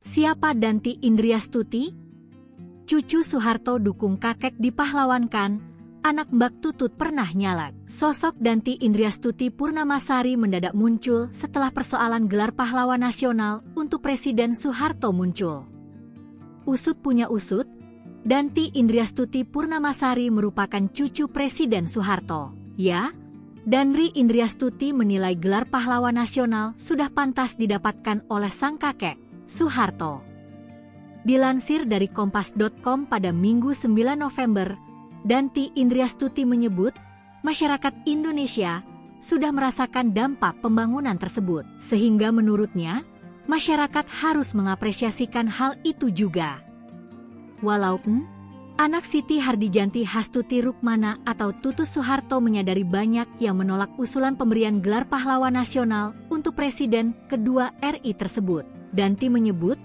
Siapa Danty Indriastuti? Cucu Soeharto dukung kakek dipahlawankan, anak Mbak Tutut pernah nyalak. Sosok Danty Indriastuti Purnamasari mendadak muncul setelah persoalan gelar pahlawan nasional untuk Presiden Soeharto muncul. Usut punya usut, Danty Indriastuti Purnamasari merupakan cucu Presiden Soeharto. Ya, Danry Indriastuti menilai gelar pahlawan nasional sudah pantas didapatkan oleh sang kakek, Soeharto. Dilansir dari Kompas.com pada Minggu 9 November, Danty Indriastuti menyebut, masyarakat Indonesia sudah merasakan dampak pembangunan tersebut, sehingga menurutnya, masyarakat harus mengapresiasikan hal itu juga. Walaupun anak Siti Hardijanti Hastuti Rukmana atau Tutut Soeharto menyadari banyak yang menolak usulan pemberian gelar pahlawan nasional untuk Presiden kedua RI tersebut, Danty menyebut,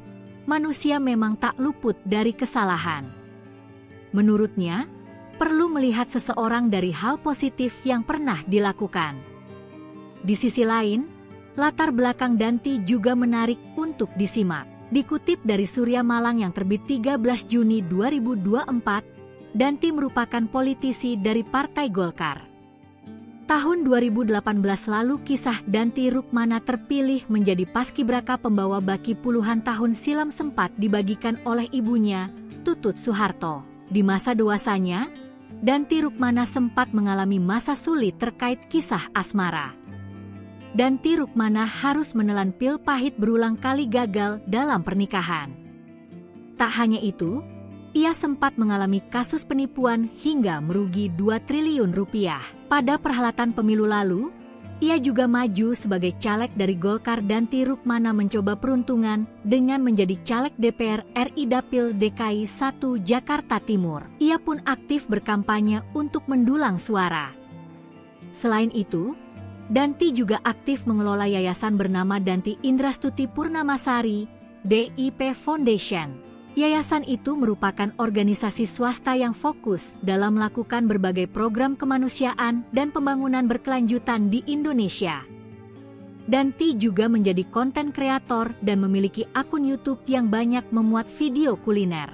manusia memang tak luput dari kesalahan. Menurutnya, perlu melihat seseorang dari hal positif yang pernah dilakukan. Di sisi lain, latar belakang Danty juga menarik untuk disimak. Dikutip dari Surya Malang yang terbit 13 Juni 2024, Danty merupakan politisi dari Partai Golkar. Tahun 2018 lalu kisah Danty Rukmana terpilih menjadi paskibraka pembawa baki puluhan tahun silam sempat dibagikan oleh ibunya, Tutut Soeharto. Di masa dewasanya, Danty Rukmana sempat mengalami masa sulit terkait kisah asmara. Danty Rukmana harus menelan pil pahit berulang kali gagal dalam pernikahan. Tak hanya itu, ia sempat mengalami kasus penipuan hingga merugi 2 triliun rupiah. Pada perhelatan pemilu lalu, ia juga maju sebagai caleg dari Golkar. Danty Rukmana mencoba peruntungan dengan menjadi caleg DPR RI Dapil DKI 1 Jakarta Timur. Ia pun aktif berkampanye untuk mendulang suara. Selain itu, Danty juga aktif mengelola yayasan bernama Danty Indriastuti Purnamasari, DIP Foundation. Yayasan itu merupakan organisasi swasta yang fokus dalam melakukan berbagai program kemanusiaan dan pembangunan berkelanjutan di Indonesia. Danty juga menjadi konten kreator dan memiliki akun YouTube yang banyak memuat video kuliner.